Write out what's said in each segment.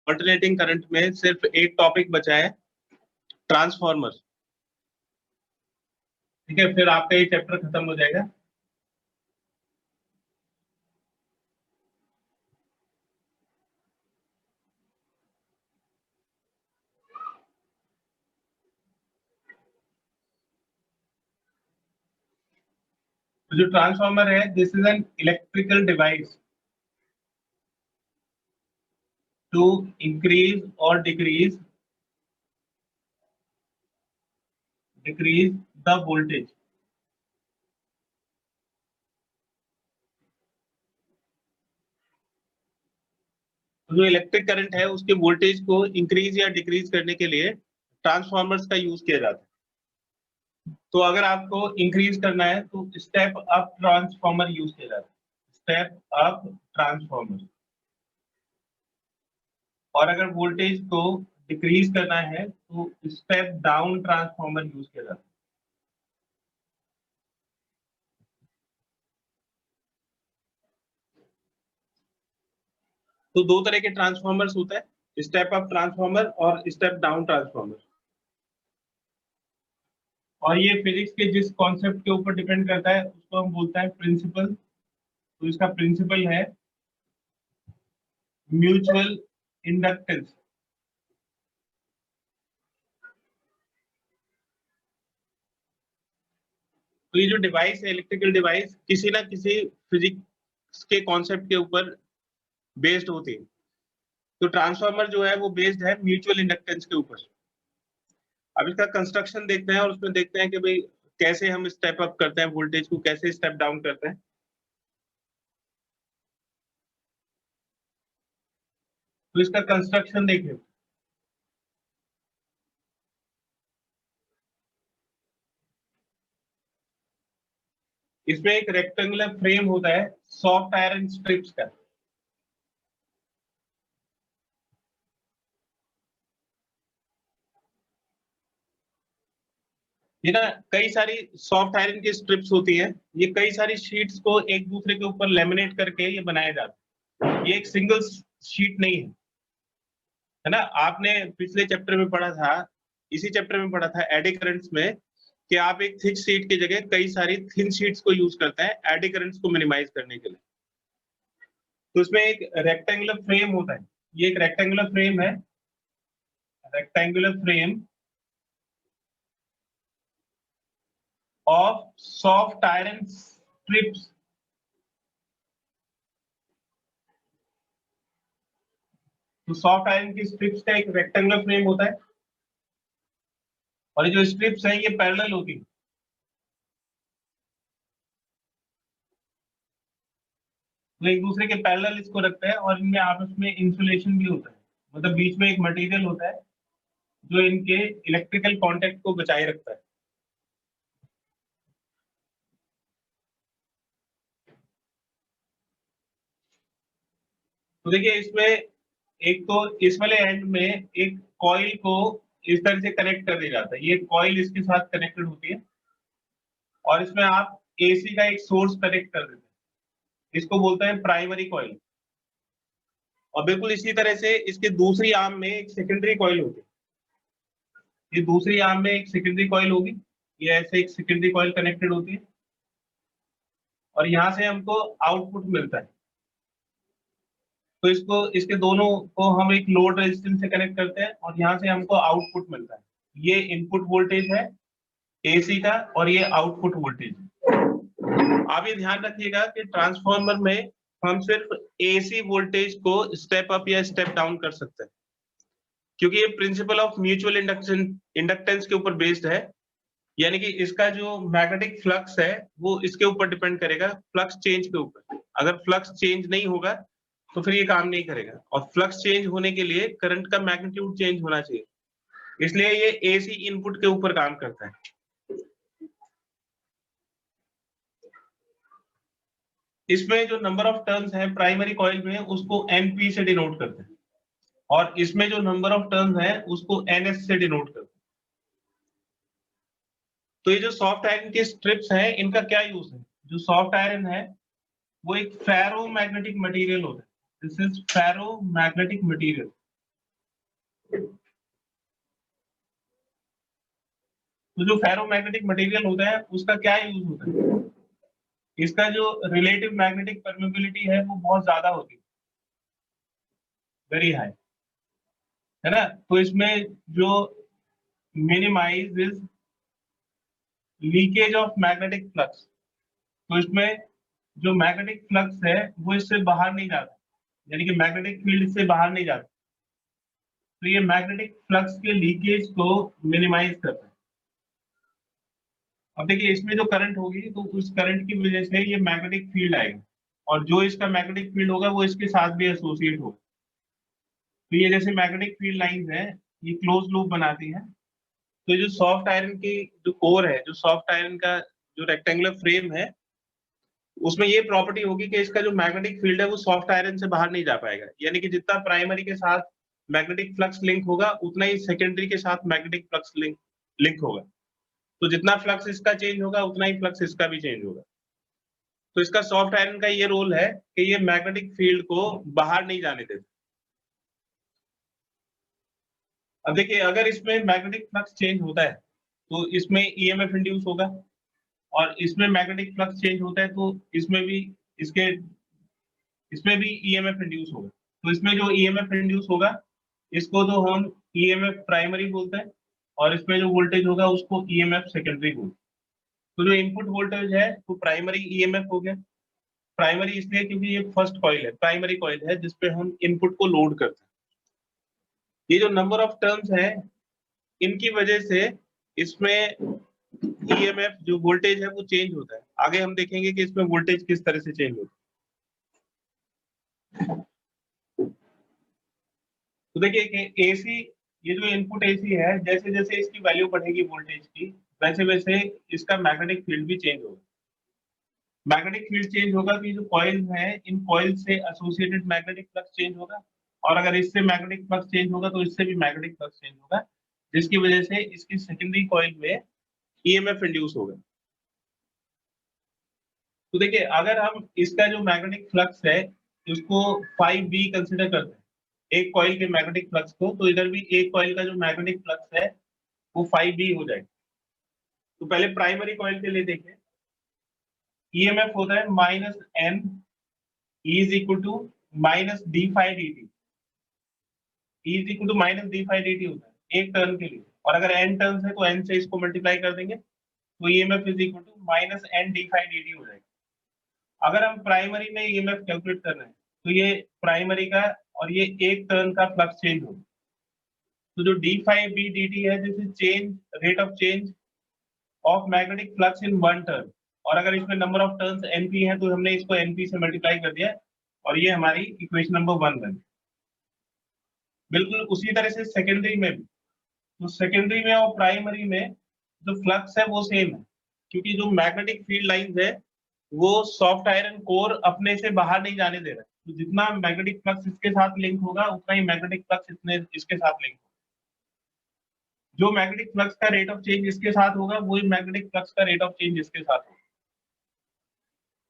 Alternating current में सिर्फ एक टॉपिक बचा है, ट्रांसफॉर्मर। ठीक है, फिर आपका ये चैप्टर खत्म हो जाएगा। तो जो ट्रांसफॉर्मर है, this is an electrical device to increase और डिक्रीज द वोल्टेज। तो जो इलेक्ट्रिक करंट है उसके वोल्टेज को इंक्रीज या डिक्रीज करने के लिए ट्रांसफॉर्मर्स का यूज किया जाता है। तो अगर आपको इंक्रीज करना है तो स्टेप अप ट्रांसफॉर्मर यूज किया जाता है, स्टेप अप ट्रांसफॉर्मर। और अगर वोल्टेज को डिक्रीज करना है तो स्टेप डाउन ट्रांसफॉर्मर यूज किया जाता है। तो दो तरह के ट्रांसफॉर्मर्स होते हैं, स्टेप अप ट्रांसफॉर्मर और स्टेप डाउन ट्रांसफॉर्मर। और ये फिजिक्स के जिस कॉन्सेप्ट के ऊपर डिपेंड करता है उसको हम बोलते हैं प्रिंसिपल। तो इसका प्रिंसिपल है म्यूचुअल इंडक्टेंस। तो ये जो डिवाइस है, इलेक्ट्रिकल डिवाइस, किसी ना किसी फिजिक्स के कॉन्सेप्ट के ऊपर बेस्ड होती है। तो ट्रांसफॉर्मर जो है वो बेस्ड है म्यूचुअल इंडक्टेंस के ऊपर। अब इसका कंस्ट्रक्शन देखते हैं और उसमें देखते हैं कि भाई कैसे हम स्टेप अप करते हैं वोल्टेज को, कैसे स्टेप डाउन करते हैं। तो इसका कंस्ट्रक्शन देखिए। इसमें एक रेक्टेंगुलर फ्रेम होता है सॉफ्ट आयरन स्ट्रिप्स का। ये ना कई सारी सॉफ्ट आयरन की स्ट्रिप्स होती हैं, ये कई सारी शीट्स को एक दूसरे के ऊपर लेमिनेट करके ये बनाया जाता है। ये एक सिंगल शीट नहीं है ना। आपने पिछले चैप्टर में पढ़ा था, इसी चैप्टर में पढ़ा था एडी करंट्स में, कि आप एक थिक शीट की जगह कई सारी थिन शीट्स को यूज करते हैं एडी करंट्स को मिनिमाइज करने के लिए। तो इसमें एक रेक्टेंगुलर फ्रेम होता है, ये एक रेक्टेंगुलर फ्रेम है, rectangular frame of soft iron strips. तो सॉफ्ट आयरन की स्ट्रिप्स का एक रेक्टेंगुलर फ्रेम होता है और ये जो स्ट्रिप्स हैं ये पैरेलल होती है। तो एक दूसरे के पैरेलल इसको रखते हैं और इनमें आपस में इंसुलेशन भी होता है, मतलब बीच में एक मटेरियल होता है जो इनके इलेक्ट्रिकल कांटेक्ट को बचाए रखता है। तो देखिए इसमें एक तो इस वाले एंड में एक कॉइल को इस तरह से कनेक्ट कर दिया जाता है, ये कॉइल इसके साथ कनेक्टेड होती है और इसमें आप एसी का एक सोर्स कनेक्ट कर देते हैं, इसको बोलते हैं प्राइमरी कॉइल। और बिल्कुल इसी तरह से इसके दूसरी आर्म में एक सेकेंडरी कॉइल होती है, ये दूसरी आर्म में एक सेकेंडरी कॉइल होगी, ये ऐसे एक सेकेंडरी कॉइल कनेक्टेड होती है और यहाँ से हमको आउटपुट मिलता है। तो इसको इसके दोनों को हम एक लोड रेजिस्टेंस से कनेक्ट करते हैं और यहाँ से हमको आउटपुट मिलता है। ये इनपुट वोल्टेज है एसी का और ये आउटपुट वोल्टेज है। आप ये ध्यान रखिएगा कि ट्रांसफार्मर में हम सिर्फ एसी वोल्टेज को स्टेप अप या स्टेप डाउन कर सकते हैं, क्योंकि ये प्रिंसिपल ऑफ म्यूचुअल इंडक्टेंस के ऊपर बेस्ड है। यानी कि इसका जो मैग्नेटिक फ्लक्स है वो इसके ऊपर डिपेंड करेगा, फ्लक्स चेंज के ऊपर। अगर फ्लक्स चेंज नहीं होगा तो फिर ये काम नहीं करेगा, और फ्लक्स चेंज होने के लिए करंट का मैग्नीट्यूड चेंज होना चाहिए, इसलिए ये एसी इनपुट के ऊपर काम करता है। इसमें जो नंबर ऑफ टर्न्स है प्राइमरी कॉइल में उसको एनपी से डिनोट करते हैं और इसमें जो नंबर ऑफ टर्न्स है उसको एनएस से डिनोट करते हैं। तो ये जो सॉफ्ट आयरन के स्ट्रिप्स हैं इनका क्या यूज है? जो सॉफ्ट आयरन है वो एक फेरो मैग्नेटिक मटेरियल होता है, this is ferromagnetic material. तो जो फेरोमैग्नेटिक मटेरियल होता है उसका क्या यूज होता है, इसका जो रिलेटिव मैग्नेटिक परमेबिलिटी है वो बहुत ज्यादा होती है, वेरी हाई, है ना। तो इसमें जो minimise leakage of magnetic flux, तो इसमें जो मैग्नेटिक फ्लक्स है वो इससे बाहर नहीं जाता, यानी कि मैग्नेटिक फील्ड इससे बाहर नहीं जाता, तो ये मैग्नेटिक फ्लक्स के लीकेज को मिनिमाइज करता है। अब देखिए इसमें जो करंट होगी तो उस करंट की वजह से ये मैग्नेटिक फील्ड आएगा, और जो इसका मैग्नेटिक फील्ड होगा वो इसके साथ भी एसोसिएट होगा। तो ये जैसे मैग्नेटिक फील्ड लाइंस है, ये क्लोज लूप बनाती है। तो जो सॉफ्ट आयरन की जो कोर है, जो सॉफ्ट आयरन का जो रेक्टेंगुलर फ्रेम है, उसमें ये प्रॉपर्टी होगी कि इसका जो मैग्नेटिक फील्ड है वो सॉफ्ट आयरन से बाहर नहीं जा पाएगा, यानी कि जितना प्राइमरी के साथ मैग्नेटिक फ्लक्स लिंक होगा उतना ही सेकेंडरी के साथ मैग्नेटिक फ्लक्स लिंक होगा। तो जितना फ्लक्स इसका चेंज होगा उतना ही फ्लक्स इसका भी चेंज होगा। तो इसका सॉफ्ट आयरन का ये रोल है कि ये मैग्नेटिक फील्ड को बाहर नहीं जाने देता। अब देखिए अगर इसमें मैग्नेटिक फ्लक्स चेंज होता है तो इसमें ईएमएफ इंड्यूस होगा, और इसमें मैग्नेटिक फ्लक्स चेंज होता है तो इसमें भी ईएमएफ इंड्यूस होगा। तो इसमें जो ईएमएफ इंड्यूस होगा इसको तो हम ईएमएफ प्राइमरी बोलते हैं, और इसमें जो वोल्टेज होगा उसको ईएमएफ सेकेंडरी बोलते हैं। तो जो इनपुट वोल्टेज है वो प्राइमरी ईएमएफ हो गया। प्राइमरी इसलिए क्योंकि ये फर्स्ट कॉइल है, प्राइमरी कॉइल है जिसपे हम इनपुट को लोड करते हैं। ये जो नंबर ऑफ टर्न्स है इनकी वजह से इसमें ईएमएफ जो वोल्टेज है वो चेंज होता है। आगे हम देखेंगे कि इसमें वोल्टेज किस तरह से चेंज होता है। तो देखिए कि एसी, ये जो इनपुट एसी है, जैसे जैसे इसकी वैल्यू बढ़ेगी वोल्टेज की, वैसे वैसे इसका मैग्नेटिक फील्ड भी चेंज होगा। मैग्नेटिक फील्ड चेंज होगा कि जो कॉइल्स हैं इन कॉइल से एसोसिएटेड मैग्नेटिक फ्लक्स चेंज होगा, और अगर इससे मैग्नेटिक फ्लक्स चेंज होगा तो इससे भी मैग्नेटिक फ्लक्स चेंज होगा, जिसकी वजह से इसकी सेकेंडरी कॉइल में ईएमएफ इंड्यूस होगा। तो देखिए अगर हम इसका जो मैग्नेटिक फ्लक्स है उसको 5B कंसिडर करते हैं, एक कॉइल के मैग्नेटिक फ्लक्स को, तो इधर भी एक कॉइल का जो मैग्नेटिक फ्लक्स है वो 5B हो जाएगा। तो पहले प्राइमरी कॉइल के लिए देखें, ईएमएफ होता है -N is equal to -d∅dt, is equal to -d∅dt होता है एक टर्न के लिए, और अगर n टर्न्स है तो n से इसको मल्टीप्लाई कर देंगे तो EMF is equal to -N∅dt हो जाएगा। अगर हम प्राइमरी में ईएमएफ कैलकुलेट कर रहे हैं तो ये प्राइमरी का और ये एक टर्न का फ्लक्स चेंज होगा। तो जो d∅b/dt है this is change, rate of change of magnetic flux in one turn, और अगर इसमें नंबर ऑफ टर्न्स np है तो हमने इसको np से मल्टीप्लाई कर दिया, और ये हमारी इक्वेशन नंबर 1 बन। बिल्कुल उसी तरह से सेकेंडरी में भी, तो सेकेंडरी में और प्राइमरी में जो फ्लक्स है वो सेम है, क्योंकि जो मैग्नेटिक फील्ड लाइंस है वो सॉफ्ट आयरन कोर अपने से बाहर नहीं जाने दे रहा है। तो जितना मैग्नेटिक फ्लक्स इसके साथ लिंक होगा उतना ही मैग्नेटिक फ्लक्स इतने इसके साथ लिंक होगा। जो मैग्नेटिक फ्लक्स का रेट ऑफ चेंज इसके साथ होगा वही मैग्नेटिक फ्लक्स का रेट ऑफ चेंज इसके साथ होगा।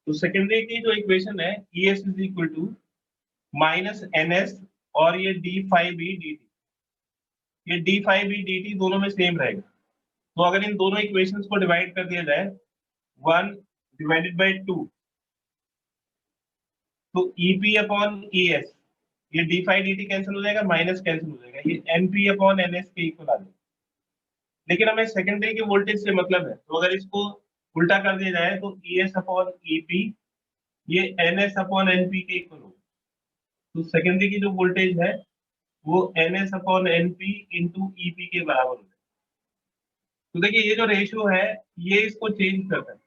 तो सेकेंडरी की जो इक्वेशन है ES is equal to -NS और ये d∅b/dt, ये d∅b/dt दोनों में सेम रहेगा। तो अगर इन दोनों इक्वेशंस को डिवाइड कर दिया जाए 1 डिवाइडेड बाय 2, तो EP/ES, ये d∅dt कैंसिल हो जाएगा, माइनस कैंसिल हो जाएगा, ये NP/NS के इक्वल आ जाएगा। लेकिन हमें सेकेंडरी के वोल्टेज से मतलब है, तो अगर इसको उल्टा कर दिया जाए तो ES/EP ये NS/NP के इक्वल होगा। तो सेकेंडरी की जो वोल्टेज है वो NS/NP इंटू EP के बराबर होगा। तो देखिए ये जो रेशियो है ये इसको चेंज करता है।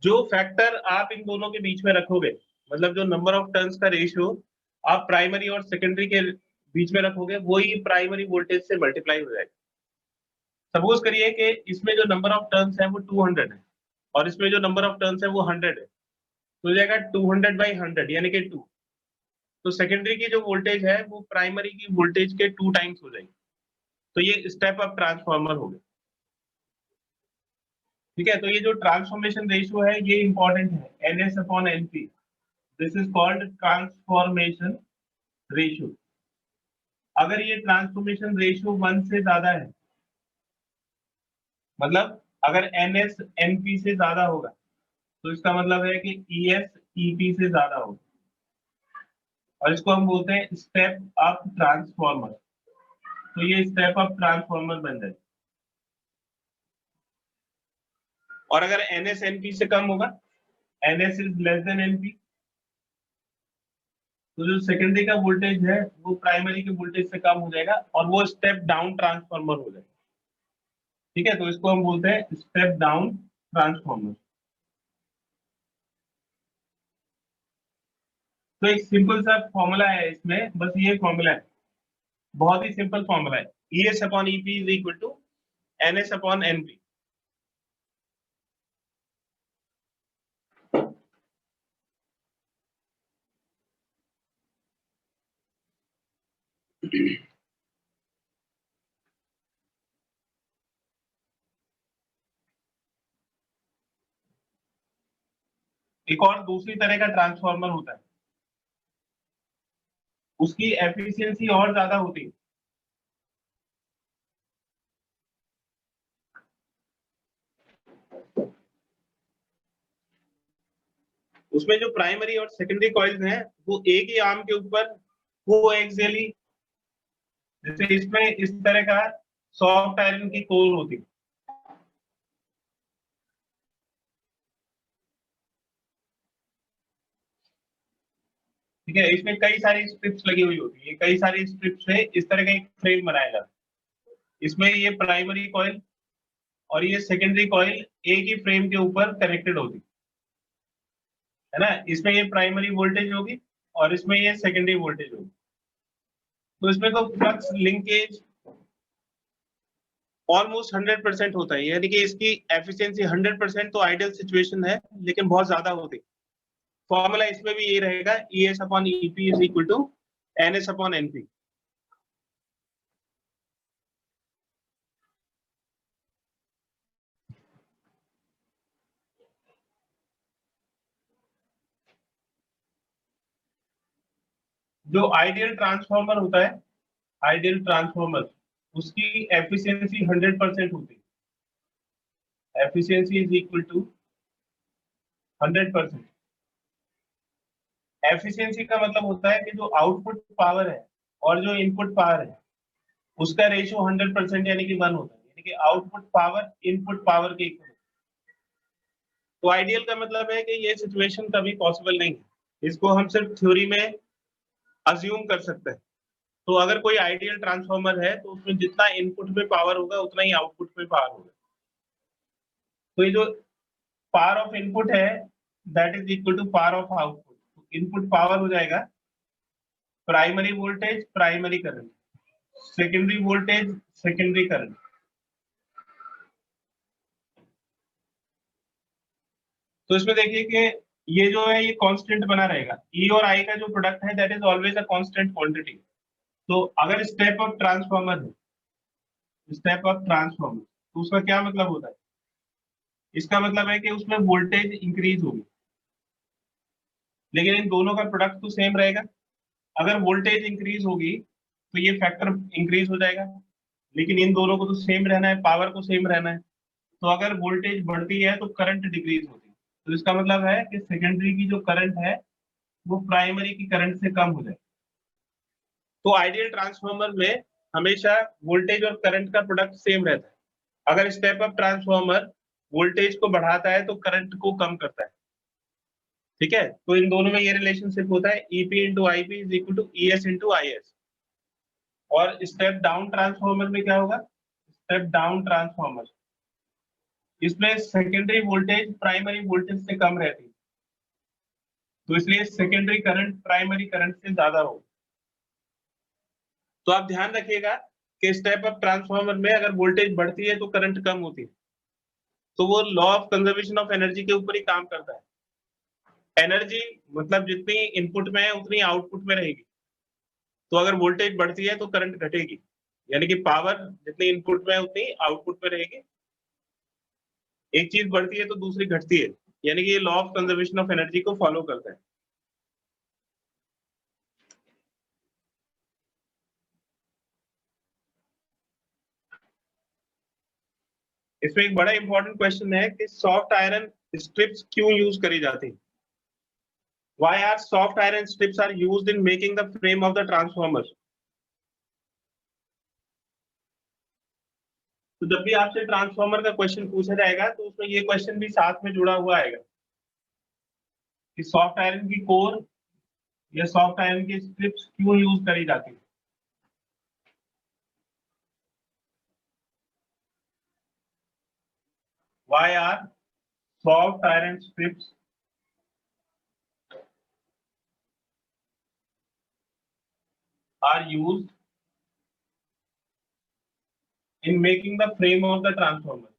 जो फैक्टर आप इन दोनों के बीच में रखोगे, मतलब जो नंबर ऑफ टर्न्स का रेशियो आप प्राइमरी और सेकेंडरी के बीच में रखोगे वही प्राइमरी वोल्टेज से मल्टीप्लाई हो जाएगा। सपोज करिए कि इसमें जो नंबर ऑफ टर्न्स है वो 200 है और इसमें जो नंबर ऑफ टर्न्स है वो 100 है, तो हो जाएगा 200/100 यानी कि 2। तो सेकेंडरी की जो वोल्टेज है वो प्राइमरी की वोल्टेज के 2 टाइम्स हो जाएगी। तो ये स्टेप अप ट्रांसफार्मर हो गया। ठीक है, तो ये जो ट्रांसफॉर्मेशन रेशियो है ये इंपॉर्टेंट है, NS/NP, this is called transformation ratio. अगर ये ट्रांसफॉर्मेशन रेशियो 1 से ज्यादा है, मतलब अगर NS NP से ज्यादा होगा तो इसका मतलब है कि ES EP से ज्यादा होगा, और इसको हम बोलते हैं स्टेप अप ट्रांसफॉर्मर। तो ये स्टेप अप ट्रांसफॉर्मर बन जाए। और अगर NS NP से कम होगा, NS is less than NP, तो जो सेकेंडरी का वोल्टेज है वो प्राइमरी के वोल्टेज से कम हो जाएगा और वो स्टेप डाउन ट्रांसफॉर्मर हो जाएगा। ठीक है, तो इसको हम बोलते हैं स्टेप डाउन ट्रांसफॉर्मर। तो एक सिंपल सा फॉर्मूला है इसमें, बस ये फॉर्मूला है, बहुत ही सिंपल फॉर्मूला है। ES upon EP is equal to NS upon NP। एक और दूसरी तरह का ट्रांसफॉर्मर होता है, उसकी एफिशिएंसी और ज्यादा होती है। उसमें जो प्राइमरी और सेकेंडरी कॉइल्स हैं वो एक ही आर्म के ऊपर कोएक्सियली, जैसे इसमें इस तरह का सॉफ्ट आयरन की कोर होती है। ठीक है, इसमें कई सारी स्ट्रिप्स लगी हुई होती है, कई सारी स्ट्रिप्स से इस तरह का एक फ्रेम बनाया जाता है। इसमें ये प्राइमरी कॉइल और ये सेकेंडरी कॉइल एक ही फ्रेम के ऊपर कनेक्टेड होती है ना। इसमें ये प्राइमरी वोल्टेज होगी और इसमें ये सेकेंडरी वोल्टेज होगी। तो इसमें तो फ्लक्स लिंकेज ऑलमोस्ट 100% होता है, यानी कि इसकी एफिशिएंसी 100% तो आइडियल सिचुएशन है, लेकिन बहुत ज्यादा होती है। फॉर्मूला इसमें भी यही रहेगा, ES upon EP is equal to NS upon NP। जो आइडियल ट्रांसफॉर्मर होता है, आइडियल ट्रांसफॉर्मर, उसकी एफिशिएंसी 100% होती है। Efficiency is equal to 100%। Efficiency का मतलब होता है कि जो आउटपुट पावर है और जो इनपुट पावर है उसका रेशियो 100% यानी कि 1 होता है, यानी कि आउटपुट पावर इनपुट पावर के इक्वल। तो आइडियल का मतलब है कि ये सिचुएशन कभी पॉसिबल नहीं है, इसको हम सिर्फ थ्योरी में अज्यूम कर सकते हैं। तो अगर कोई आइडियल ट्रांसफॉर्मर है तो उसमें जितना इनपुट में पावर होगा उतना ही आउटपुट में पावर होगा। तो ये जो पावर ऑफ इनपुट है that is equal to power of output. Input power हो जाएगा primary voltage primary current, secondary voltage secondary current. तो इसमें देखिए कि ये जो है ये कांस्टेंट बना रहेगा, ई और आई का जो प्रोडक्ट है that is always a constant quantity. तो अगर स्टेप अप ट्रांसफॉर्मर है, स्टेप अप ट्रांसफॉर्मर, तो उसका क्या मतलब होता है? इसका मतलब है कि उसमें वोल्टेज इंक्रीज होगी, लेकिन इन दोनों का प्रोडक्ट तो सेम रहेगा। अगर वोल्टेज इंक्रीज होगी तो ये फैक्टर इंक्रीज हो जाएगा, लेकिन इन दोनों को तो सेम रहना है, पावर को सेम रहना है। तो अगर वोल्टेज बढ़ती है तो करंट डिक्रीज होती है। तो इसका मतलब है कि सेकेंडरी की जो करंट है वो प्राइमरी की करंट से कम हो जाए। तो आइडियल ट्रांसफॉर्मर में हमेशा वोल्टेज और करंट का प्रोडक्ट सेम रहता है। अगर स्टेप अप ट्रांसफॉर्मर वोल्टेज को बढ़ाता है तो करंट को कम करता है। ठीक है, तो इन दोनों में ये रिलेशनशिप होता है, EP into IP is equal to ES into IS। और स्टेप डाउन ट्रांसफॉर्मर में क्या होगा? स्टेप डाउन ट्रांसफॉर्मर, इसमें सेकेंडरी वोल्टेज प्राइमरी वोल्टेज से कम रहती है, तो इसलिए सेकेंडरी करंट प्राइमरी करंट से ज्यादा होगा। तो आप ध्यान रखिएगा कि स्टेप अप ट्रांसफॉर्मर में अगर वोल्टेज बढ़ती है तो करंट कम होती है, तो वो law of conservation of energy के ऊपर ही काम करता है। एनर्जी मतलब जितनी इनपुट में है उतनी आउटपुट में रहेगी। तो अगर वोल्टेज बढ़ती है तो करंट घटेगी, यानी कि पावर जितनी इनपुट में है उतनी आउटपुट में रहेगी। एक चीज बढ़ती है तो दूसरी घटती है, यानी कि ये law of conservation of energy को फॉलो करता है। इसमें एक बड़ा इंपॉर्टेंट क्वेश्चन है कि सॉफ्ट आयरन स्ट्रिप्स क्यों यूज करी जाती है? Why are soft iron strips are used in making the frame of the transformer? तो जब भी आपसे ट्रांसफॉर्मर का क्वेश्चन पूछा जाएगा तो उसमें ये क्वेश्चन भी साथ में जुड़ा हुआ आएगा कि सॉफ्ट आयरन की कोर या सॉफ्ट आयरन की स्ट्रिप्स क्यों यूज करी जाती है। Why are soft iron strips are used in making the frame of the transformer?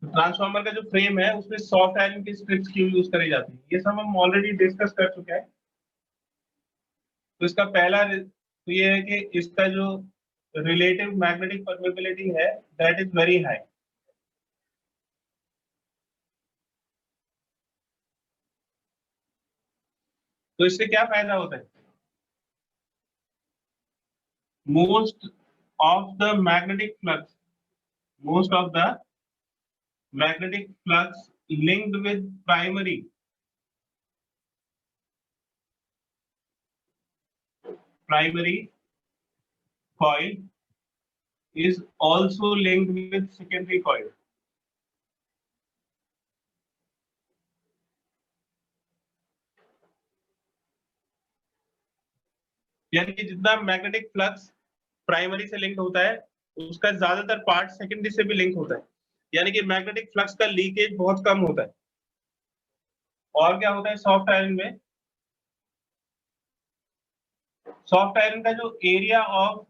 Transformer का जो फ्रेम है उसमें सॉफ्ट आयरन की स्ट्रिप्स क्यों यूज करी जाती है, ये सब हम ऑलरेडी डिस्कस कर चुके हैं। तो इसका पहला तो ये है कि इसका जो रिलेटिव मैग्नेटिक परमेबिलिटी है दैट इज वेरी हाई। तो इससे क्या फायदा होता है? Most of the magnetic flux linked with primary coil is also linked with secondary coil. यानी कि जितना मैग्नेटिक फ्लक्स प्राइमरी से लिंक होता है उसका ज्यादातर पार्ट सेकेंडरी से भी लिंक होता है, यानी कि मैग्नेटिक फ्लक्स का लीकेज बहुत कम होता है। और क्या होता है सॉफ्ट आयरन में? सॉफ्ट आयरन का जो एरिया ऑफ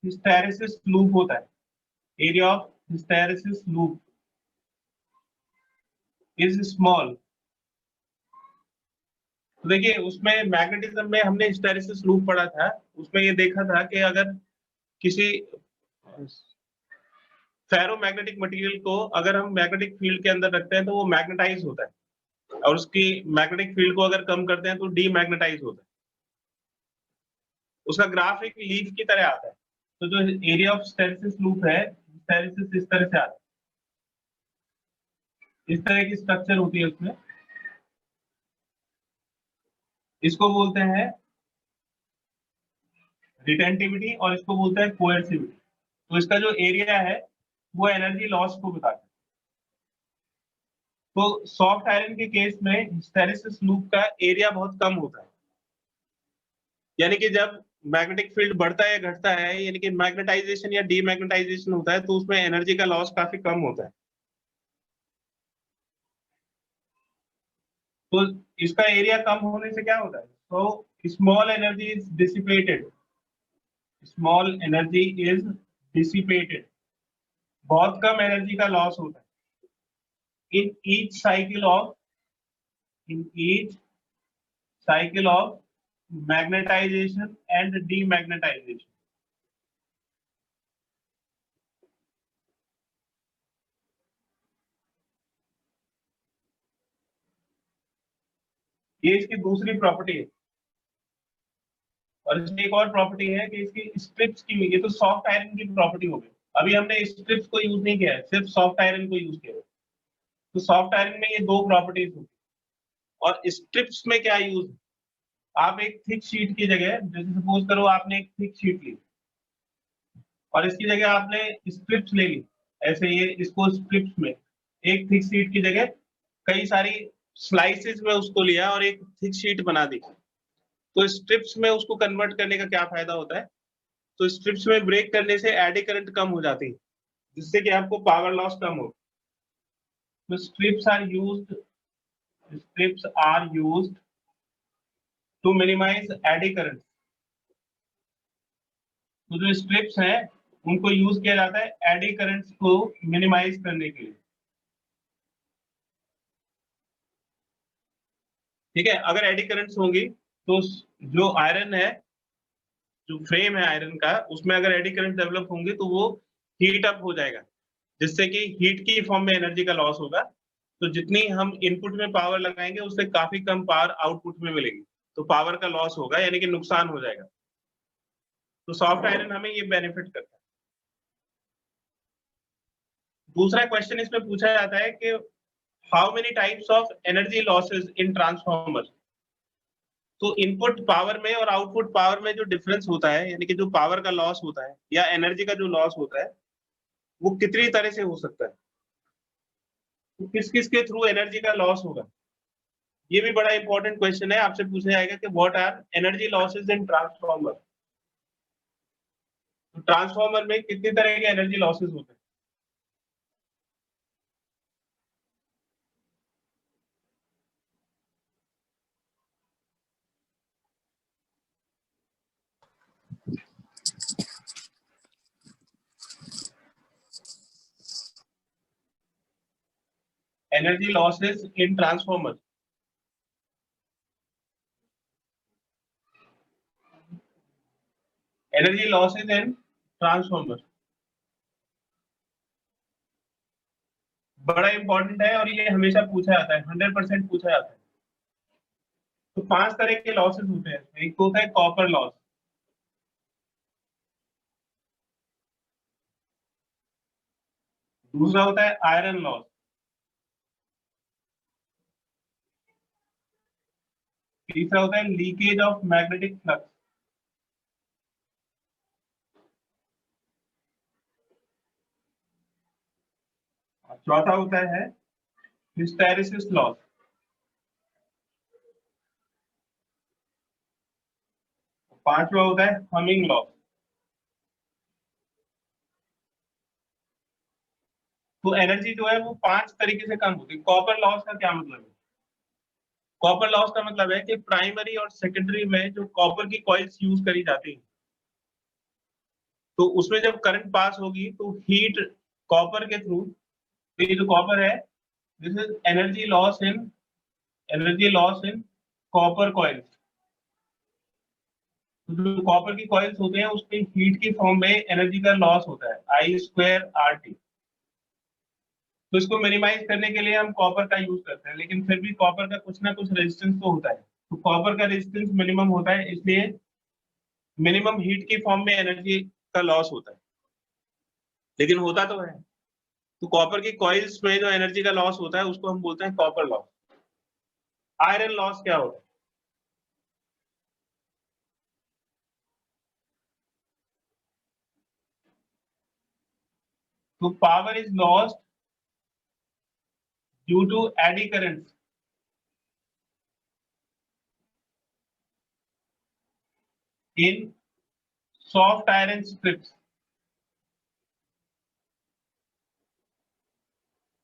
हिस्टैरिसीस लूप होता है, area of hysteresis loop is small. तो देखिए उसमें मैग्नेटिज्म में हमने हिस्टैरिसीस लूप पढ़ा था, उसमें ये देखा था कि अगर किसी फेरोमैग्नेटिक मटेरियल को अगर हम मैग्नेटिक फील्ड के अंदर रखते हैं तो वो मैग्नेटाइज होता है, और उसकी मैग्नेटिक फील्ड को अगर कम करते हैं तो डीमैग्नेटाइज होता है। उसका ग्राफ एक लीफ की तरह आता है। तो जो एरिया ऑफ हिस्टैरिसीस लूप है, हिस्टैरिसीस इस तरह से आता है, इस तरह की स्ट्रक्चर होती है उसमें। इसको बोलते हैं रिटेंटिविटी और इसको बोलते हैं कोएर्सिविटी। तो इसका जो एरिया है वो एनर्जी लॉस को बताता है। तो सॉफ्ट आयरन के केस में हिस्टैरिसीस लूप का एरिया बहुत कम होता है, यानी कि जब मैग्नेटिक फील्ड बढ़ता है या घटता है, यानी कि मैग्नेटाइजेशन या डीमैग्नेटाइजेशन होता है, तो उसमें एनर्जी का लॉस काफी कम होता है। तो इसका एरिया कम होने से क्या होता है? तो small energy is dissipated, small energy is dissipated, बहुत कम एनर्जी का लॉस होता है in each cycle of magnetisation and demagnetisation. ये इसकी दूसरी प्रॉपर्टी है। और इसमें एक और प्रॉपर्टी है कि इसकी स्ट्रिप्स की, ये तो सॉफ्ट आयरन की प्रॉपर्टी हो गई। अभी हमने स्ट्रिप्स को यूज नहीं किया है, सिर्फ सॉफ्ट आयरन को यूज किया है। तो सॉफ्ट आयरन में ये दो प्रॉपर्टीज होगी। और स्ट्रिप्स में क्या यूज? आप एक थिक शीट की जगह, जैसे सपोज करो आपने एक थिक शीट ली और इसकी जगह आपने स्ट्रिप्स ले ली, ऐसे ये इसको स्ट्रिप्स में एक थिक शीट की जगह कई सारी स्लाइसेस में उसको लिया और एक थिक शीट बना दी। तो स्ट्रिप्स में उसको कन्वर्ट करने का क्या फायदा होता है? तो स्ट्रिप्स में ब्रेक करने से एडी करंट कम हो जाती है, जिससे कि आपको पावर लॉस कम हो। तो strips are used to minimise eddy current. तो जो स्ट्रिप्स हैं उनको यूज किया जाता है एडी करंट्स को मिनिमाइज करने के लिए। ठीक है, अगर एडी करंट्स होंगी तो जो आयरन है, जो फ्रेम है आयरन का, उसमें अगर एडी करंट डेवलप होंगे तो वो हीट अप हो जाएगा, जिससे कि हीट की फॉर्म में एनर्जी का लॉस होगा। तो जितनी हम इनपुट में पावर लगाएंगे उससे काफी कम पावर आउटपुट में मिलेगी, तो पावर का लॉस होगा, यानी कि नुकसान हो जाएगा। तो सॉफ्ट आयरन हमें ये बेनिफिट करता है। दूसरा क्वेश्चन इसमें पूछा जाता है कि how many types of energy losses in transformer. तो इनपुट पावर में और आउटपुट पावर में जो डिफरेंस होता है, यानी कि जो पावर का लॉस होता है या एनर्जी का जो लॉस होता है, वो कितनी तरह से हो सकता है, तो किस किस के थ्रू एनर्जी का लॉस होगा। ये भी बड़ा इंपॉर्टेंट क्वेश्चन है, आपसे पूछा जाएगा कि what are energy losses in transformer. तो ट्रांसफॉर्मर में कितनी तरह के एनर्जी लॉसेस होते हैं। Energy losses in transformer, energy losses in transformer बड़ा इंपॉर्टेंट है और ये हमेशा पूछा जाता है, 100% पूछा जाता है। तो 5 तरह के लॉसेस होते हैं। एक तो होता है कॉपर लॉस, दूसरा होता है आयरन लॉस, तीसरा होता है लीकेज ऑफ मैग्नेटिक फ्लक्स, चौथा होता है हिस्टैरिसीस लॉस, पांचवा होता है हमिंग लॉस। तो एनर्जी जो है वो 5 तरीके से कम होती है। कॉपर लॉस का क्या मतलब है? कॉपर लॉस का मतलब है कि प्राइमरी और सेकेंडरी में जो कॉपर की कॉइल्स यूज करी जाती है, तो उसमें जब करंट पास होगी तो हीट कॉपर के थ्रू, ये जो कॉपर है, this is energy loss in copper coils. तो जो कॉपर की कॉइल्स होते हैं उसमें हीट की फॉर्म में एनर्जी का लॉस होता है, I²RT। तो इसको मिनिमाइज करने के लिए हम कॉपर का यूज करते हैं, लेकिन फिर भी कॉपर का कुछ ना कुछ रेजिस्टेंस तो होता है। तो कॉपर का रेजिस्टेंस मिनिमम होता है, इसलिए मिनिमम हीट की फॉर्म में एनर्जी का लॉस होता है, लेकिन होता तो है। तो कॉपर की कॉइल्स में जो एनर्जी का लॉस होता है उसको हम बोलते हैं कॉपर लॉस। आयरन लॉस क्या होता है? तो power is lost due to eddy currents in soft iron strips.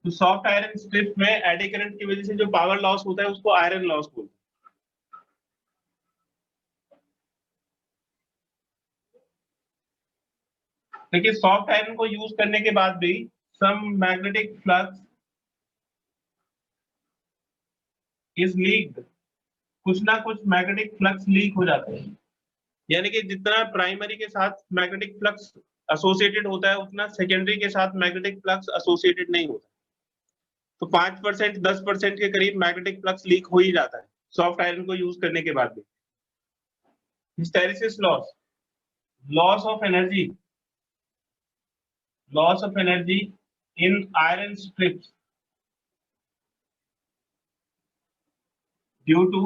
तो सॉफ्ट आयरन स्ट्रिप में एडी करंट की वजह से जो पावर लॉस होता है उसको आयरन लॉस बोलते हैं। देखिए सॉफ्ट आयरन को यूज करने के बाद भी some magnetic flux is leaked, कुछ ना कुछ मैग्नेटिक फ्लक्स लीक हो जाते हैं। यानी कि जितना प्राइमरी के साथ मैग्नेटिक फ्लक्स एसोसिएटेड होता है उतना सेकेंडरी के साथ मैग्नेटिक फ्लक्स एसोसिएटेड नहीं होता। तो 5% 10% के करीब मैग्नेटिक फ्लक्स लीक हो ही जाता है सॉफ्ट आयरन को यूज करने के बाद भी। Hysteresis loss, loss of energy, loss of energy in iron strips due to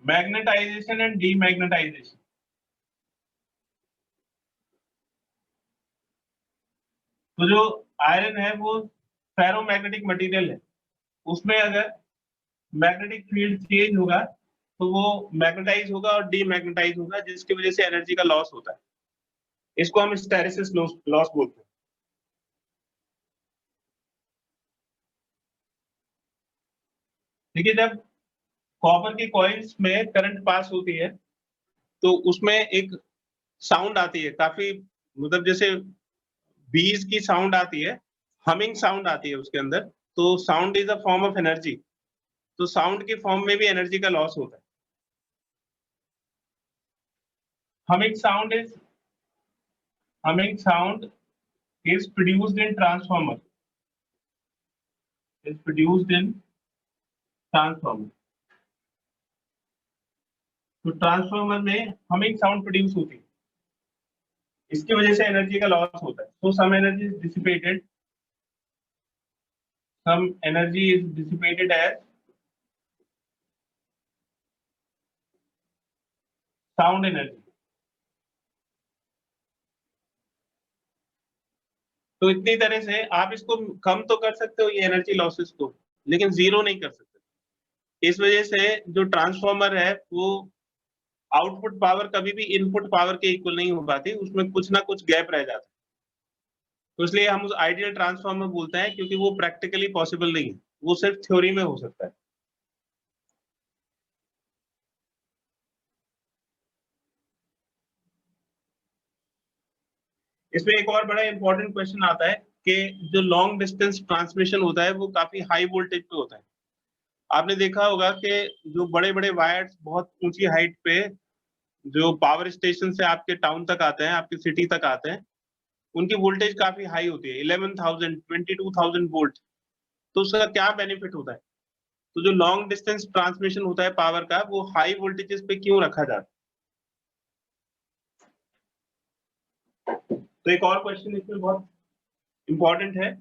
magnetisation and demagnetisation. तो जो आयरन है वो फेरोमैग्नेटिक मटेरियल है, उसमें अगर मैग्नेटिक फील्ड चेंज होगा तो वो मैग्नेटाइज होगा और डीमैग्नेटाइज होगा, जिसकी वजह से एनर्जी का लॉस होता है। इसको हम हिस्टैरिसीस लॉस बोलते हैं। देखिए जब कॉपर की कॉइल्स में करंट पास होती है तो उसमें एक साउंड आती है, काफी मतलब जैसे बीज की साउंड आती है, हमिंग साउंड आती है उसके अंदर। तो sound is a form of energy, तो साउंड की फॉर्म में भी एनर्जी का लॉस होता है। Humming sound is humming sound is produced in transformer. Is produced in transformer. तो ट्रांसफॉर्मर में हमिंग साउंड प्रोड्यूस होती है, इसकी वजह से एनर्जी का लॉस होता है। तो some energy is dissipated, some energy is dissipated as sound energy. तो इतनी तरह से आप इसको कम तो कर सकते हो ये एनर्जी लॉसेस को, लेकिन जीरो नहीं कर सकते। इस वजह से जो ट्रांसफॉर्मर है वो आउटपुट पावर कभी भी इनपुट पावर के इक्वल नहीं हो पाती, उसमें कुछ ना कुछ गैप रह जाता है। तो इसलिए हम उस आइडियल ट्रांसफॉर्मर बोलते हैं, क्योंकि वो प्रैक्टिकली पॉसिबल नहीं है, वो सिर्फ थ्योरी में हो सकता है। इसमें एक और बड़ा इंपॉर्टेंट क्वेश्चन आता है कि जो लॉन्ग डिस्टेंस ट्रांसमिशन होता है वो काफी हाई वोल्टेज पे होता है। आपने देखा होगा कि जो बड़े बड़े वायर्स बहुत ऊंची हाइट पे जो पावर स्टेशन से आपके टाउन तक आते हैं, आपकी सिटी तक आते हैं, उनकी वोल्टेज काफी हाई होती है, 11,000 22,000 वोल्ट। तो उसका क्या बेनिफिट होता है? तो जो लॉन्ग डिस्टेंस ट्रांसमिशन होता है पावर का, वो हाई वोल्टेजेस पे क्यों रखा जाता है? तो एक और क्वेश्चन इसमें बहुत इंपॉर्टेंट है,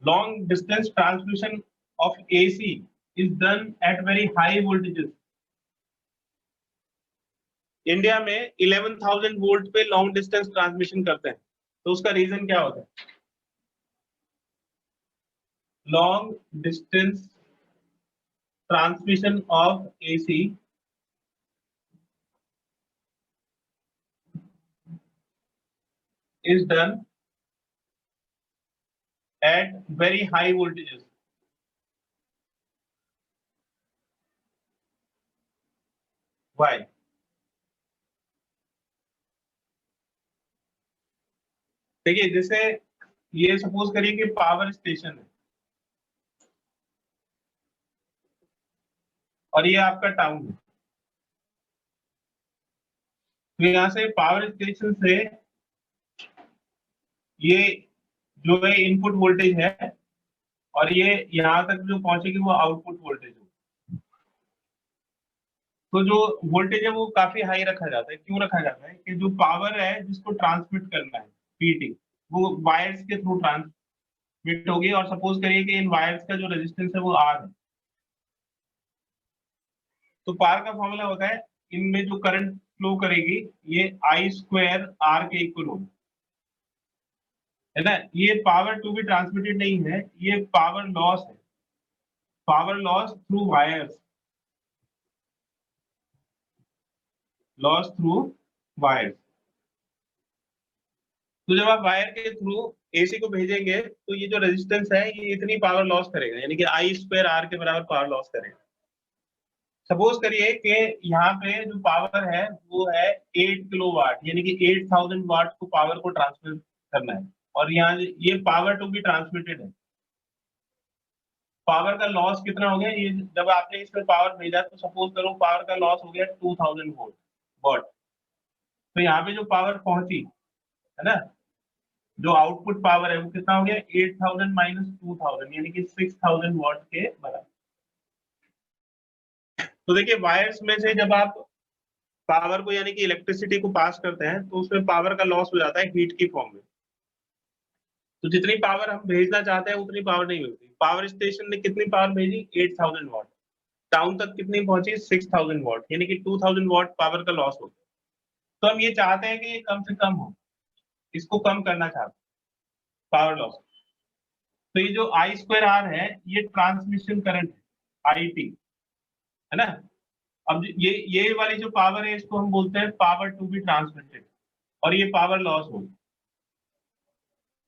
long distance transmission of AC is done at very high voltages. India में 11,000 वोल्ट पे लॉन्ग डिस्टेंस ट्रांसमिशन करते हैं, तो उसका रीजन क्या होता है? Long distance transmission of AC is done at very high voltages. Why? देखिए, जैसे ये सपोज करिए कि पावर स्टेशन है और ये आपका टाउन है। तो यहाँ से पावर स्टेशन से ये जो है इनपुट वोल्टेज है, और ये यहाँ तक जो पहुंचेगी वो आउटपुट वोल्टेज है। तो जो वोल्टेज है वो काफी हाई रखा जाता है। क्यों रखा जाता है? कि जो पावर है जिसको ट्रांसमिट करना है, पीटी, वो वायर्स के थ्रू ट्रांसमिट होगी। और सपोज करिए कि इन वायर्स का जो रेजिस्टेंस है वो आर है, तो पावर का फॉर्मूला होता है, इनमें जो करंट फ्लो करेगी ये आई स्क्वायर आर के इक्वल होगी, है ना। ये पावर टू बी ट्रांसमिटेड नहीं है, ये पावर लॉस है, power loss through wires, loss through wires. तो जब आप वायर के थ्रू एसी को भेजेंगे तो ये जो रेजिस्टेंस है ये इतनी पावर लॉस करेगा, यानी कि आई स्क्वायर आर के बराबर पावर लॉस करेगा। सपोज करिए कि यहाँ पे जो पावर है वो है 8 किलो वाट, यानी कि 8,000 वाट को पावर को ट्रांसफर करना है, और यहाँ ये पावर टू बी ट्रांसमिटेड है। पावर का लॉस कितना हो गया? ये जब आपने इसमें पावर भेजा तो सपोज करो पावर का लॉस हो गया 2,000 वॉट। तो यहाँ पे जो पावर पहुंची, है ना, जो आउटपुट पावर है वो कितना हो गया? 8,000 माइनस 2,000, यानी कि 6,000 वॉट के बराबर। तो देखिए, वायर्स में से जब आप पावर को यानी कि इलेक्ट्रिसिटी को पास करते हैं तो उसमें पावर का लॉस हो जाता है हीट की फॉर्म में। तो जितनी पावर हम भेजना चाहते हैं उतनी पावर नहीं मिलती। पावर स्टेशन ने कितनी पावर भेजी? 8,000 वॉट। टाउन तक कितनी पहुंची? 6,000 वॉट, यानी कि 2,000 वॉट पावर का लॉस हो गया। तो हम ये चाहते हैं कि ये कम से कम हो, इसको कम करना चाहते हैं पावर लॉस। तो ये जो आई स्क्वायर आर है ये ट्रांसमिशन करंट है, आई टी, है ना। अब ये वाली जो पावर है इसको हम बोलते हैं पावर टू बी ट्रांसमिटेड, और ये पावर लॉस होगी।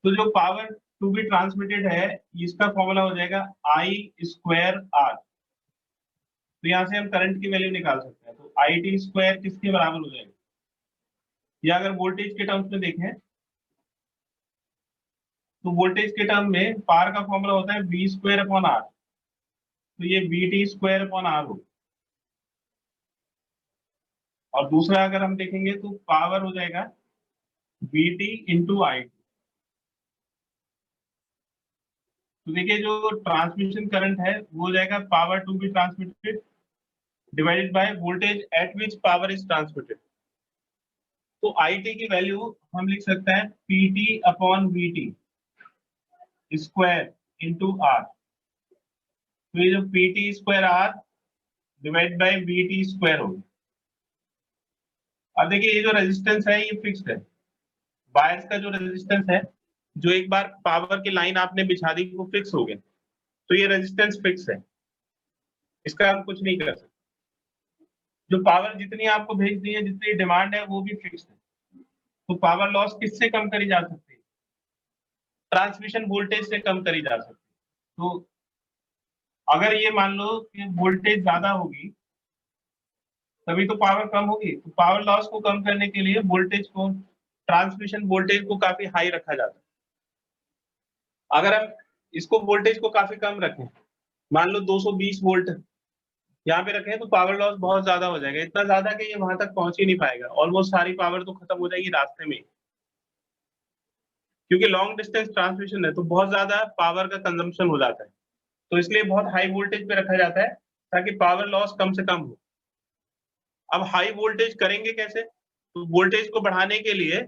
तो जो पावर टू बी ट्रांसमिटेड है इसका फॉर्मूला हो जाएगा आई स्क्वायर आर। तो यहाँ से हम करंट की वैल्यू निकाल सकते हैं, तो आई टी स्क्वायर किसके बराबर हो जाएगा? या अगर वोल्टेज के टर्म्स में देखें तो वोल्टेज के टर्म में पावर का फॉर्मूला होता है वी स्क्वायर अपॉन आर, तो ये V T square upon R हो। और दूसरा अगर हम देखेंगे तो पावर हो जाएगा वी टी इंटू आई। तो देखिए जो ट्रांसमिशन करंट है वो हो जाएगा power to be transmitted divided by voltage at which power is transmitted. तो IT की वैल्यू हम लिख सकते हैं PT upon VT square into R। तो ये जो PT square R divide by VT square होगा। अब देखिए ये जो रेजिस्टेंस है ये फिक्स्ड है, बायस का जो रेजिस्टेंस है, जो एक बार पावर की लाइन आपने बिछा दी वो फिक्स हो गया, तो ये रेजिस्टेंस फिक्स है, इसका हम कुछ नहीं कर सकते। जो पावर जितनी आपको भेज दी है, जितनी डिमांड है वो भी फिक्स है। तो पावर लॉस किससे कम करी जा सकती है? ट्रांसमिशन वोल्टेज से कम करी जा सकती है। तो अगर ये मान लो कि वोल्टेज ज्यादा होगी तभी तो पावर कम होगी। तो पावर लॉस को कम करने के लिए वोल्टेज को, ट्रांसमिशन वोल्टेज को काफी हाई रखा जाता है। अगर हम इसको वोल्टेज को काफी कम रखें, मान लो 220 वोल्ट यहाँ पे रखें, तो पावर लॉस बहुत ज्यादा हो जाएगा, इतना ज्यादा कि ये वहां तक पहुंच ही नहीं पाएगा, ऑलमोस्ट सारी पावर तो खत्म हो जाएगी रास्ते में, क्योंकि लॉन्ग डिस्टेंस ट्रांसमिशन है तो बहुत ज्यादा पावर का कंजम्पशन हो जाता है। तो इसलिए बहुत हाई वोल्टेज पे रखा जाता है ताकि पावर लॉस कम से कम हो। अब हाई वोल्टेज करेंगे कैसे? तो वोल्टेज को बढ़ाने के लिए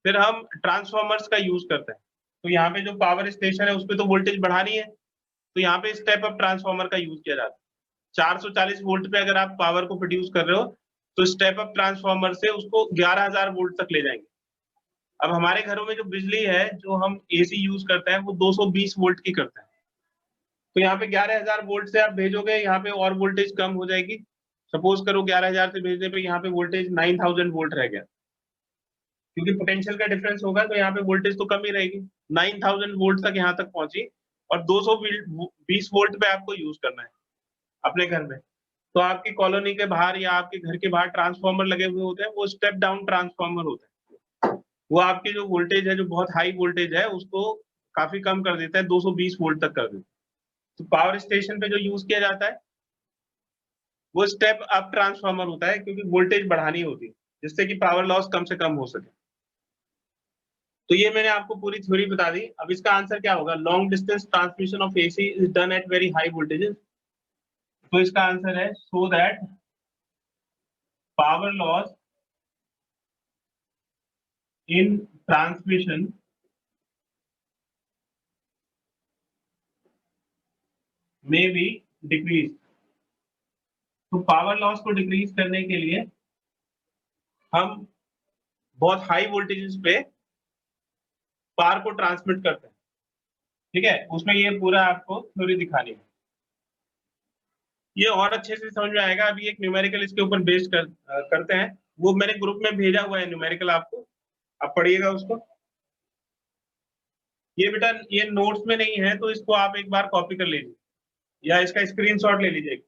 फिर हम ट्रांसफॉर्मर्स का यूज करते हैं। तो यहाँ पे जो पावर स्टेशन है उस पर तो वोल्टेज बढ़ानी है, तो यहाँ पे स्टेप अप ट्रांसफॉर्मर का यूज किया जाता है। 440 वोल्ट पे अगर आप पावर को प्रोड्यूस कर रहे हो तो स्टेप अप ट्रांसफॉर्मर से उसको 11,000 वोल्ट तक ले जाएंगे। अब हमारे घरों में जो बिजली है, जो हम AC यूज करते हैं, वो 220 वोल्ट की करते हैं। तो यहाँ पे 11,000 वोल्ट से आप भेजोगे, यहाँ पे और वोल्टेज कम हो जाएगी। सपोज करो 11,000 से भेजने पे यहाँ पे वोल्टेज 9,000 वोल्ट रह गया, क्योंकि पोटेंशियल का डिफरेंस होगा तो यहाँ पे वोल्टेज तो कम ही रहेगी। 9,000 वोल्ट तक यहाँ तक पहुंची और 220 वोल्ट पे आपको यूज करना है अपने घर में। तो आपकी कॉलोनी के बाहर या आपके घर के बाहर ट्रांसफॉर्मर लगे हुए होते हैं, वो स्टेप डाउन ट्रांसफॉर्मर होते हैं। वो आपकी जो वोल्टेज है, जो बहुत हाई वोल्टेज है, उसको काफी कम कर देता है, 220 वोल्ट तक कर देता है। तो पावर स्टेशन पे जो यूज किया जाता है वो स्टेप अप ट्रांसफॉर्मर होता है, क्योंकि वोल्टेज बढ़ानी होती है जिससे कि पावर लॉस कम से कम हो सके। तो ये मैंने आपको पूरी थ्योरी बता दी। अब इसका आंसर क्या होगा? Long distance transmission of AC is done at very high voltages. तो इसका आंसर है so that power loss in transmission में भी डिक्रीज। तो पावर लॉस को डिक्रीज करने के लिए हम बहुत हाई वोल्टेजेस पे पावर को ट्रांसमिट करते हैं। ठीक है, उसमें ये पूरा आपको थ्योरी दिखानी है। ये और अच्छे से समझ में आएगा। अभी एक न्यूमेरिकल इसके ऊपर बेस्ड करते हैं, वो मैंने ग्रुप में भेजा हुआ है न्यूमेरिकल, आपको आप पढ़िएगा उसको। ये बेटा ये नोट्स में नहीं है, तो इसको आप एक बार कॉपी कर लीजिए या इसका स्क्रीनशॉट ले लीजिए।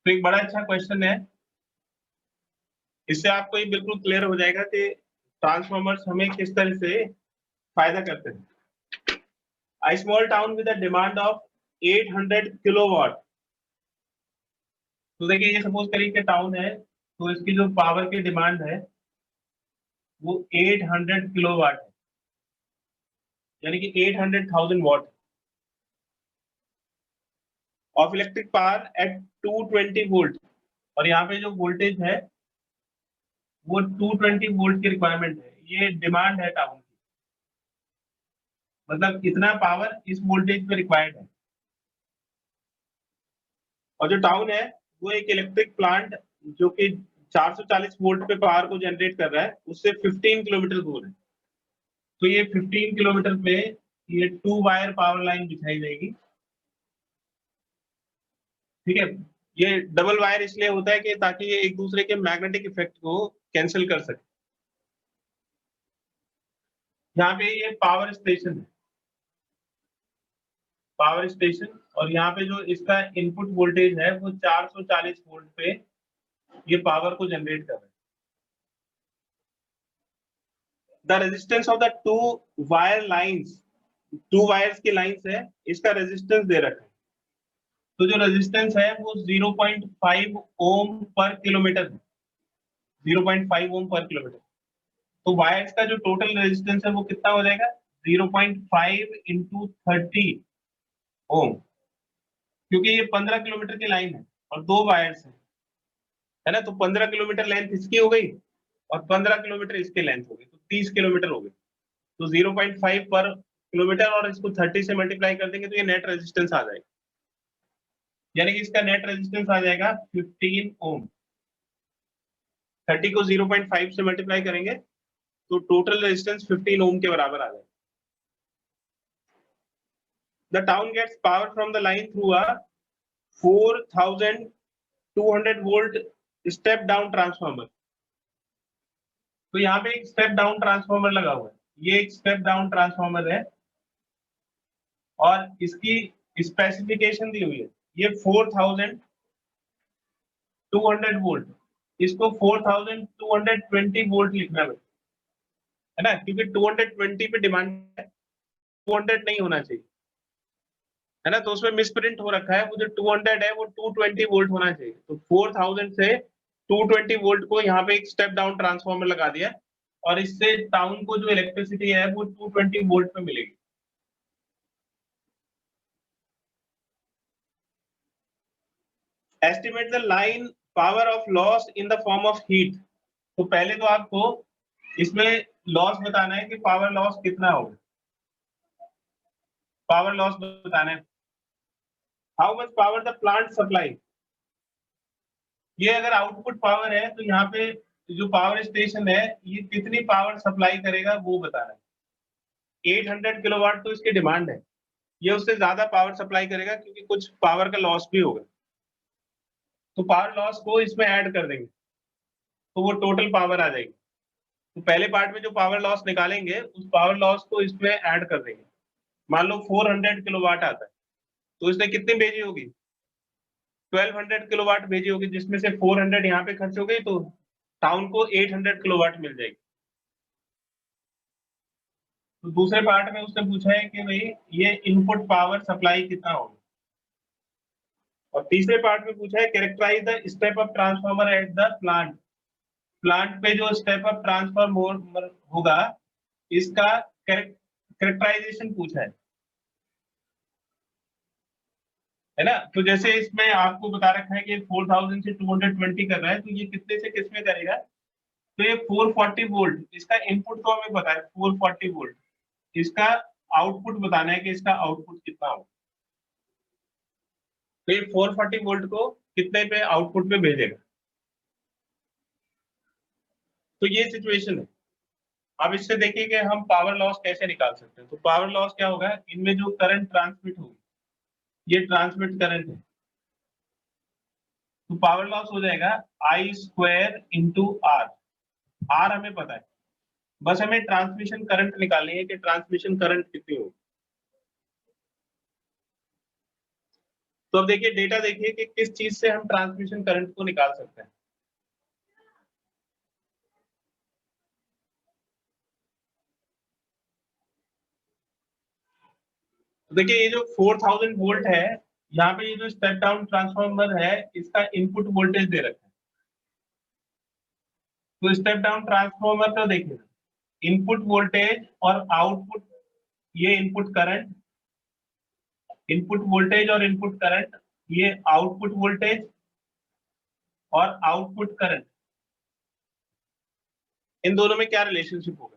तो एक बड़ा अच्छा क्वेश्चन है, इससे आपको ये बिल्कुल क्लियर हो जाएगा कि ट्रांसफॉर्मर्स हमें किस तरह से फायदा करते हैं। A small town with a demand of 800 kilowatt. तो देखिए ये सपोज करिए कि टाउन है, तो इसकी जो पावर की डिमांड है वो 800 किलोवाट है, यानी कि 800,000 watt of electric power at 220 volt. और यहाँ पे जो वोल्टेज है वो 220 वोल्ट की रिक्वायरमेंट है, ये डिमांड है टाउन की, मतलब इतना पावर इस वोल्टेज पे रिक्वायर्ड है। और जो टाउन है वो एक इलेक्ट्रिक प्लांट जो कि 440 वोल्ट पे पावर को जनरेट कर रहा है, उससे 15 किलोमीटर दूर है। तो ये 15 किलोमीटर पे ये 2 वायर पावर लाइन बिछाई जाएगी। ठीक है, ये डबल वायर इसलिए होता है कि ताकि ये एक दूसरे के मैग्नेटिक इफेक्ट को कैंसिल कर सके। यहाँ पे ये पावर स्टेशन है, पावर स्टेशन और यहाँ पे जो इसका इनपुट वोल्टेज है वो 440 वोल्ट पे ये पावर को जनरेट कर रहा है। The resistance of the two wire lines, to wires की लाइंस है, इसका रेजिस्टेंस दे रखा है। तो जो रेजिस्टेंस है वो 0.5 ओम पर किलोमीटर है, 0.5 ओम पर किलोमीटर। तो वायर्स का जो टोटल रेजिस्टेंस है वो कितना हो जाएगा, 0.5 इंटू 30 ओम, क्योंकि ये 15 किलोमीटर की लाइन है और दो वायर्स है ना, तो 15 किलोमीटर लेंथ इसकी हो गई और 15 किलोमीटर इसकी लेंथ हो गई, तो 30 किलोमीटर हो गई। तो 0.5 पर किलोमीटर और इसको 30 से मल्टीप्लाई कर देंगे तो ये नेट रेजिस्टेंस आ जाएगा, यानी कि इसका नेट रेजिस्टेंस आ जाएगा 15 ओम। 30 को 0.5 से मल्टीप्लाई करेंगे तो टोटल रेजिस्टेंस 15 ओम के बराबर आ जाएगा। The town gets power from the line through a 4200 volt step down transformer। तो यहाँ पे एक स्टेप डाउन ट्रांसफॉर्मर लगा हुआ है, ये एक स्टेप डाउन ट्रांसफॉर्मर है और इसकी स्पेसिफिकेशन दी हुई है, ये 4200 वोल्ट, इसको 4220 वोल्ट लिखना है ना, क्योंकि 220 पे डिमांड है, 200 नहीं होना चाहिए, है ना, तो उसमें मिसप्रिंट हो रखा है, वो जो 200 है वो 220 वोल्ट होना चाहिए। तो 4000 से 220 वोल्ट को यहाँ पे एक स्टेप डाउन ट्रांसफॉर्मर लगा दिया और इससे टाउन को जो इलेक्ट्रिसिटी है वो 220 वोल्ट पे मिलेगी। Estimate the line power of loss in the form of heat. तो पहले तो आपको इसमें लॉस बताना है कि पावर लॉस कितना होगा, पावर लॉस बताना है। How much power the plant supply, ये अगर आउटपुट पावर है तो यहाँ पे जो पावर स्टेशन है ये कितनी पावर सप्लाई करेगा वो बताना है। 800 किलोवाट तो इसकी डिमांड है, ये उससे ज्यादा पावर सप्लाई करेगा क्योंकि कुछ पावर का लॉस भी होगा, तो पावर लॉस को इसमें ऐड कर देंगे तो वो टोटल पावर आ जाएगी। तो पहले पार्ट में जो पावर लॉस निकालेंगे उस पावर लॉस को इसमें ऐड कर देंगे। मान लो 400 किलोवाट आता है तो इसने कितनी भेजी होगी, 1200 किलोवाट भेजी होगी, जिसमें से 400 यहाँ पे खर्च हो गई, तो टाउन को 800 किलोवाट मिल जाएगी। तो दूसरे पार्ट में उसने पूछा है कि भाई ये इनपुट पावर सप्लाई कितना होगा, और तीसरे पार्ट में पूछा है characterise the step up transformer at the plant. Plant पे जो स्टेप अप ट्रांसफार्मर होगा इसका कैरेक्टराइजेशन पूछा है ना। तो जैसे इसमें आपको बता रखा है कि 4000 से 220 कर रहा है, तो ये कितने से किस में करेगा, तो ये 440 वोल्ट, इसका इनपुट तो हमें पता है 440 वोल्ट, इसका आउटपुट बताना है कि इसका आउटपुट कितना हो। तो ये 440 वोल्ट को कितने पे आउटपुट में भेजेगा, तो ये सिचुएशन है। अब इससे देखिए कि हम पावर लॉस कैसे निकाल सकते हैं। तो पावर लॉस क्या होगा, इनमें जो करंट ट्रांसमिट होगी, ये ट्रांसमिट करंट है, तो पावर लॉस हो जाएगा आई स्क्वायर इंटू आर। आर हमें पता है, बस हमें ट्रांसमिशन करंट निकालनी है कि ट्रांसमिशन करंट कितनी हो। तो अब देखिए डेटा देखिए कि किस चीज से हम ट्रांसमिशन करंट को निकाल सकते हैं। तो देखिए ये जो 4000 वोल्ट है, यहाँ पे ये जो स्टेप डाउन ट्रांसफार्मर है इसका इनपुट वोल्टेज दे रखा है। तो स्टेप डाउन ट्रांसफार्मर का देखिए इनपुट वोल्टेज और आउटपुट, ये इनपुट करंट, इनपुट वोल्टेज और इनपुट करंट, ये आउटपुट वोल्टेज और आउटपुट करंट, इन दोनों में क्या रिलेशनशिप होगा।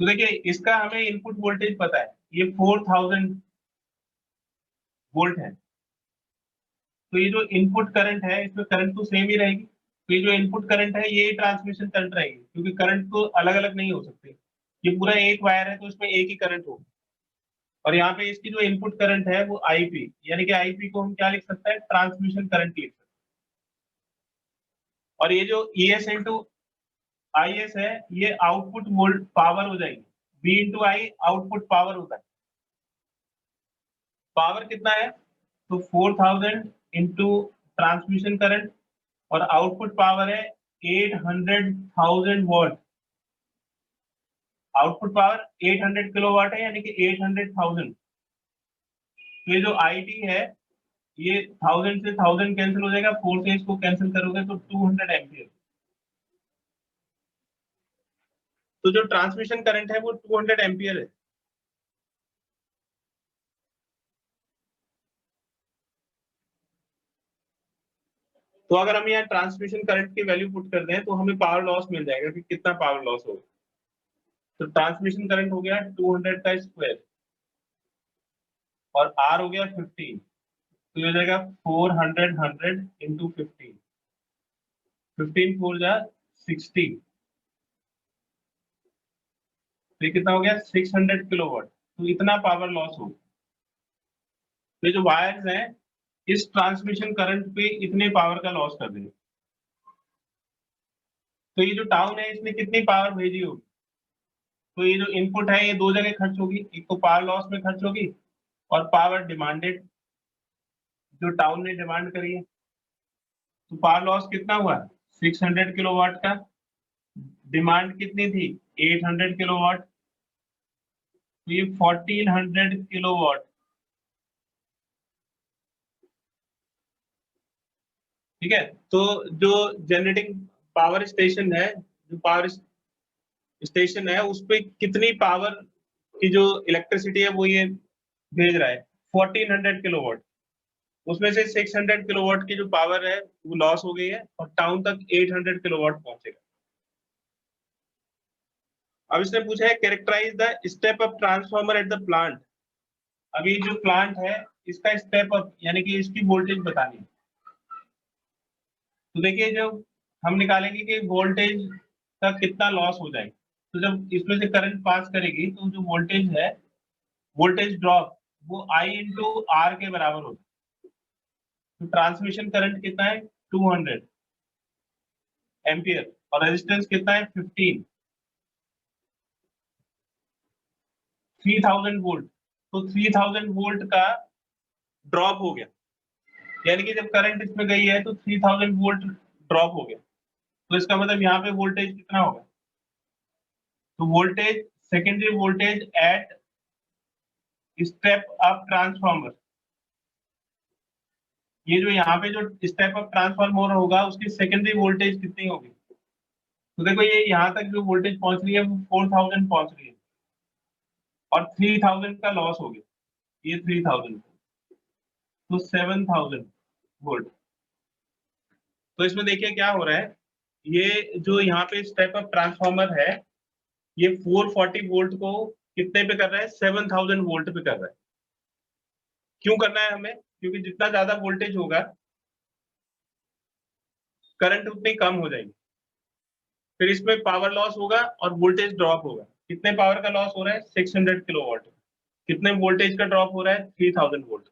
तो देखिए इसका हमें इनपुट वोल्टेज पता है, ये 4000 वोल्ट है, तो ये जो इनपुट करंट है इसमें करंट तो सेम ही रहेगी, तो ये जो इनपुट करंट है ये ट्रांसमिशन करंट रहेगी, क्योंकि करंट तो अलग अलग नहीं हो सकते, ये पूरा एक वायर है तो इसमें एक ही करंट होगा। और यहाँ पे इसकी जो इनपुट करंट है वो आईपी, यानी कि आईपी को हम क्या लिख सकते हैं, ट्रांसमिशन करंट लिख सकते हैं। और ये जो E S into I S है ये आउटपुट वोल्ट पावर हो जाएगी, V into I output power होता है। पावर कितना है, तो 4000 इंटू ट्रांसमिशन करंट, और आउटपुट पावर है 800,000 वॉट। आउटपुट पावर 800 किलोवाट है, यानी कि 800,000। तो ये जो IT है, ये 1000 से 1000 कैंसिल हो जाएगा, 4 से इसको कैंसिल करोगे तो 200 एम्पियर। तो जो ट्रांसमिशन करंट है वो 200 एम्पियर है। तो अगर हम यहाँ ट्रांसमिशन करंट की वैल्यू पुट कर दें तो हमें पावर लॉस मिल जाएगा कि कितना पावर लॉस होगा। तो ट्रांसमिशन करंट हो गया 200 का स्क्वायर, और R हो गया 15, तो ये हो जाएगा 400 100 इंटू 15, 15 4 जा 60, तो ये कितना हो गया 600 किलोवाट। तो इतना पावर लॉस होगा। तो जो वायर्स हैं इस ट्रांसमिशन करंट पे इतने पावर का लॉस कर देंगे। तो ये जो टाउन है इसने कितनी पावर भेजी होगी, तो ये जो इनपुट है ये दो जगह खर्च होगी, एक तो पावर लॉस में खर्च होगी और पावर डिमांडेड जो टाउन ने डिमांड करी है। तो पावर लॉस कितना हुआ 600 किलोवाट का, डिमांड कितनी थी 800 किलोवाट, तो ये 1400 किलोवाट। ठीक है, तो जो जनरेटिंग पावर स्टेशन है, जो पावर स्टेशन है उस पे कितनी पावर की जो इलेक्ट्रिसिटी है वो ये भेज रहा है 1400 किलोवाट। उसमें से 600 किलोवाट की जो पावर है वो लॉस हो गई है और टाउन तक 800 किलोवाट पहुंचेगा। अब इसने पूछा है characterise the step up transformer at the plant. अभी जो प्लांट है इसका स्टेप अप यानी कि इसकी वोल्टेज बतानी है। तो देखिए जब हम निकालेंगे कि वोल्टेज का कितना लॉस हो जाएगा, तो जब इसमें से करंट पास करेगी तो जो वोल्टेज है, वोल्टेज ड्रॉप वो I इंटू R के बराबर होता है। तो ट्रांसमिशन करंट कितना है 200 एम्पियर और रेजिस्टेंस कितना है 15, 3000 वोल्ट। तो 3000 वोल्ट का ड्रॉप हो गया, यानी कि जब करंट इसमें गई है तो 3000 वोल्ट ड्रॉप हो गया। तो इसका मतलब यहाँ पे वोल्टेज कितना होगा, तो voltage secondary voltage at step up transformer, ये जो यहाँ पे जो स्टेप अप ट्रांसफार्मर होगा उसकी सेकेंडरी वोल्टेज कितनी होगी। तो देखो ये यहाँ तक जो वोल्टेज पहुंच रही है वो 4000 पहुंच रही है और 3000 का लॉस हो गया, ये 3000, तो 7000 वोल्ट। तो इसमें देखिए क्या हो रहा है, ये जो यहाँ पे स्टेप अप ट्रांसफार्मर है ये 440 वोल्ट को कितने पे कर रहा है 7000 वोल्ट पे कर रहा है। क्यों करना है हमें, क्योंकि जितना ज्यादा वोल्टेज होगा करंट उतनी कम हो जाएगी, फिर इसमें पावर लॉस होगा और वोल्टेज ड्रॉप होगा। कितने पावर का लॉस हो रहा है 600 किलोवाट, कितने वोल्टेज का ड्रॉप हो रहा है 3000 वोल्ट।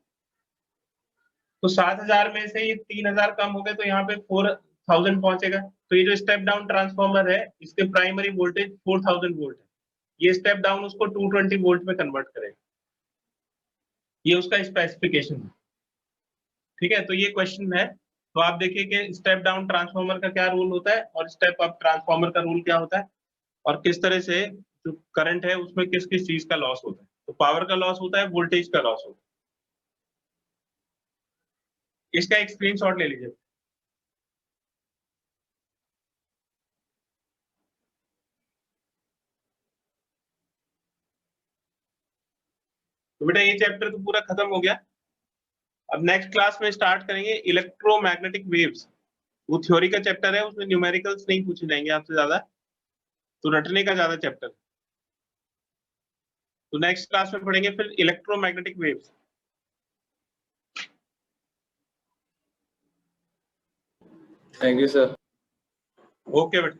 तो 7000 में से ये 3000 कम हो गए तो यहाँ पे 4000 पहुंचेगा। तो ये जो स्टेप डाउन ट्रांसफार्मर है इसके प्राइमरी वोल्टेज 4000 वोल्ट है, ये स्टेप डाउन उसको 220 वोल्ट में कन्वर्ट करेगा, ये उसका स्पेसिफिकेशन है। ठीक है, तो ये क्वेश्चन है। तो आप देखिए कि स्टेप डाउन ट्रांसफार्मर का क्या रूल होता है और स्टेप अप ट्रांसफार्मर का रूल क्या होता है, और किस तरह से जो करंट है उसमें किस किस चीज का लॉस होता है। तो पावर का लॉस होता है, वोल्टेज का लॉस होता है। इसका एक स्क्रीनशॉट ले लीजिए। तो बेटा ये चैप्टर तो पूरा खत्म हो गया। अब नेक्स्ट क्लास में स्टार्ट करेंगे इलेक्ट्रोमैग्नेटिक वेव्स। वो थ्योरी का चैप्टर है, उसमें न्यूमेरिकल्स नहीं पूछे जाएंगे आपसे ज्यादा, तो रटने का ज्यादा चैप्टर। तो नेक्स्ट क्लास में पढ़ेंगे फिर electromagnetic waves. Thank you sir. Okay बेटा।